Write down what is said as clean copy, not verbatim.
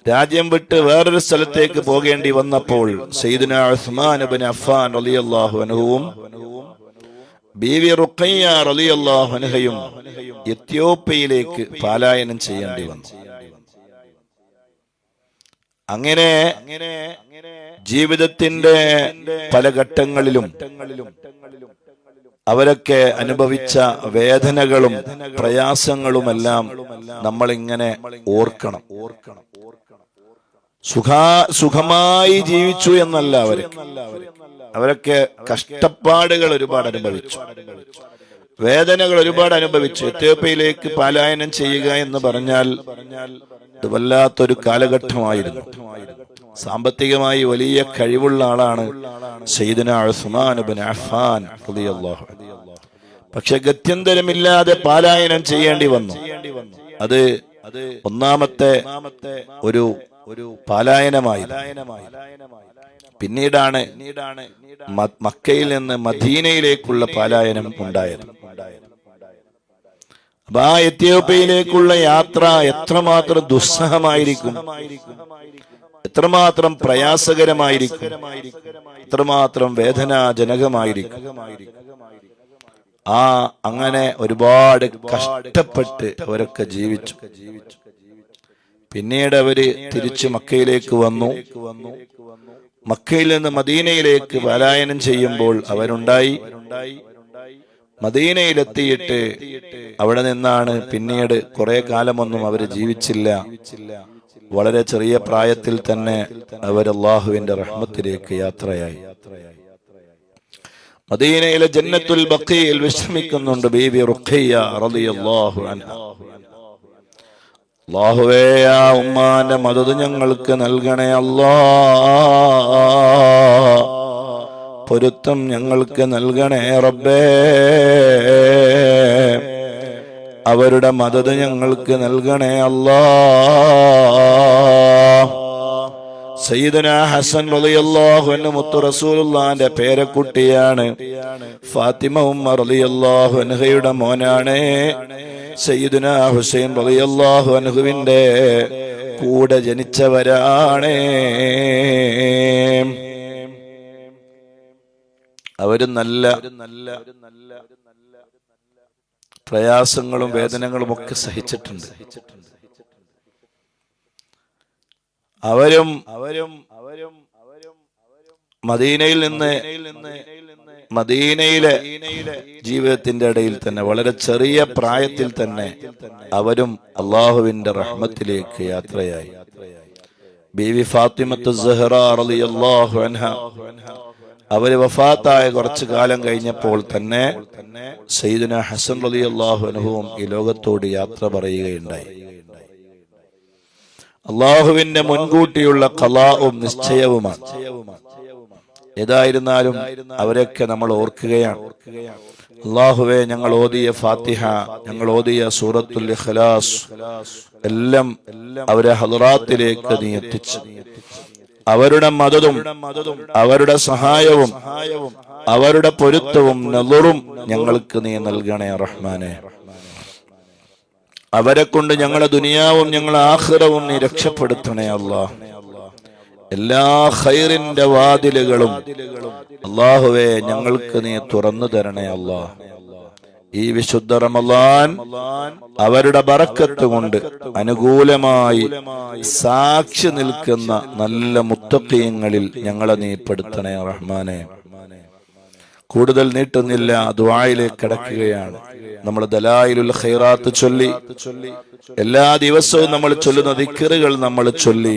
രാജ്യം വിട്ട് വേറൊരു സ്ഥലത്തേക്ക് പോകേണ്ടി വന്നപ്പോൾ സയ്യിദുനാ ഉസ്മാൻ ഇബ്നു അഫ്ഫാൻ റളിയല്ലാഹു അൻഹുവും ബീവി റുഖയ്യ റളിയല്ലാഹു അൻഹയും എത്യോപ്യയിലേക്ക് പലായനം ചെയ്യേണ്ടി വന്നു. അങ്ങനെ ജീവിതത്തിന്റെ പല ഘട്ടങ്ങളിലും അവരൊക്കെ അനുഭവിച്ച വേദനകളും പ്രയാസങ്ങളുമെല്ലാം നമ്മളിങ്ങനെ ഓർക്കണം. സുഖമായി ജീവിച്ചു എന്നല്ല അവരൊക്കെ കഷ്ടപ്പാടുകൾ ഒരുപാട് അനുഭവിച്ചു, വേദനകൾ ഒരുപാട് അനുഭവിച്ചു. എത്യോപ്യയിലേക്ക് പലായനം ചെയ്യുക എന്ന് പറഞ്ഞാൽ ഇത് വല്ലാത്തൊരു കാലഘട്ടമായിരുന്നു. സാമ്പത്തികമായി വലിയ കഴിവുള്ള ആളാണ് സയ്യിദുനാ ഉസ്മാൻ ഇബ്നു അഫ്ഫാൻ റളിയല്ലാഹു അൻഹു. പക്ഷെ ഗത്യന്തരമില്ലാതെ പലായനം ചെയ്യേണ്ടി വന്നു. അത് ഒന്നാമത്തെ ഒരു പലായനമായി. പിന്നീടാണ് മക്കയിൽ നിന്ന് മദീനയിലേക്കുള്ള പലായനം ഉണ്ടായത്. അപ്പൊ ആ എത്യോപ്യയിലേക്കുള്ള യാത്ര എത്രമാത്രം ദുസ്സഹമായിരിക്കും, എത്രമാത്രം പ്രയാസകരമായിരിക്കും, എത്രമാത്രം വേദനാജനകമായിരിക്കും. അങ്ങനെ ഒരുപാട് കഷ്ടപ്പെട്ട് അവരൊക്കെ ജീവിച്ചു. പിന്നീട് അവര് തിരിച്ച് മക്കയിലേക്ക് വന്നു. മക്കയിൽ നിന്ന് മദീനയിലേക്ക് പലായനം ചെയ്യുമ്പോൾ അവരുണ്ടായി. മദീനയിലെത്തിയിട്ട് അവിടെ നിന്നാണ് പിന്നീട് കുറെ കാലമൊന്നും അവർ ജീവിച്ചില്ല. വളരെ ചെറിയ പ്രായത്തിൽ തന്നെ അവർ അല്ലാഹുവിന്റെ റഹ്മത്തിലേക്ക് യാത്രയായി. മദീനയിലെ ജന്നത്തുൽ ബഖീൽ വിശ്രമിക്കുന്നുണ്ട് ബീവി റുഖയ്യ റളിയല്ലാഹു അൻഹാ. അല്ലാഹുവേ, ആ ഉമ്മാന്റെ മദദ് ഞങ്ങൾക്ക് നൽകണേ അല്ലാഹ്, പൊരുത്തം ഞങ്ങൾക്ക് നൽകണേ റബ്ബേ, അവരുടെ മദദ് ഞങ്ങൾക്ക് നൽകണേ അല്ലാഹ്. സയ്യിദുനാ ഹസൻ റളിയല്ലാഹു അൻഹു മുത്തു റസൂലുള്ളാഹിന്റെ പേരക്കുട്ടിയാണ്. ഫാത്തിമ ഉമ്മ റളിയല്ലാഹു അൻഹയുടെ മോനാണ്. സയ്യിദുനാ ഹുസൈൻ റളിയല്ലാഹു അൻഹുവിന്റെ കൂടെ ജനിച്ചവരാണ്. അവര് നല്ല പ്രയാസങ്ങളും വേദനകളും ഒക്കെ സഹിച്ചിട്ടുണ്ട്. അവരും മദീനയിൽ നിന്ന് മദീനയിലെ ജീവിതത്തിന്റെ ഇടയിൽ തന്നെ വളരെ ചെറിയ പ്രായത്തിൽ തന്നെ അവരും അള്ളാഹുവിന്റെ റഹ്മത്തിലേക്ക് യാത്രയായി. ബീവി ഫാത്തിമത്തു സഹ്റ റളിയല്ലാഹു അൻഹ അവര് വഫാത്തായ കുറച്ചു കാലം കഴിഞ്ഞപ്പോൾ തന്നെ സയ്യിദുനാ ഹസൻ റളിയല്ലാഹു അൻഹുവും ഈ ലോകത്തോട് യാത്ര പറയുകയുണ്ടായി. അള്ളാഹുവിന്റെ മുൻകൂട്ടിയുള്ള ഖളാഉം നിശ്ചയവുമാണ്. ഏതായിരുന്നാലും അവരൊക്കെ നമ്മൾ ഓർക്കുകയാണ്. അല്ലാഹുവേ, ഞങ്ങൾ ഓതിയ ഫാത്തിഹ, ഞങ്ങൾ ഓതിയ സൂറത്തുൽ ഇഖ്ലാസ് എല്ലാം അവരെ ഹളറാത്തിലേക്ക് നീ എത്തിച്ചു. അവരുടെ മദദും അവരുടെ സഹായവും അവരുടെ പൊരുത്തവും നളുറും ഞങ്ങൾക്ക് നീ നൽകണേ റഹ്മാനെ. അവരെ കൊണ്ട് ഞങ്ങളുടെ ദുനിയാവും ഞങ്ങളുടെ ആഖിറവും നീ രക്ഷപ്പെടുത്തണേ അല്ലാഹ്. എല്ലാ ഖൈറിന്റെ വാതിലുകളും അല്ലാഹുവേ ഞങ്ങൾക്ക് നീ തുറന്നു തരണേ അല്ലാഹ്. ഈ വിശുദ്ധ റമളാൻ അവരുടെ ബറക്കത്ത് കൊണ്ട് അനുകൂലമായി സാക്ഷി നിൽക്കുന്ന നല്ല മുത്തഖീങ്ങളിൽ ഞങ്ങളെ നീ പെടുത്തണേ റഹ്മാനെ. കൂടുതൽ നീട്ടുന്നില്ല, ദുആയിലേക്ക് കടക്കുകയാണ്. നമ്മൾ ദലായിലുൽ ഖൈറാത്ത് ചൊല്ലി, എല്ലാ ദിവസവും നമ്മൾ ചൊല്ലുന്ന ദിക്റുകൾ നമ്മൾ ചൊല്ലി.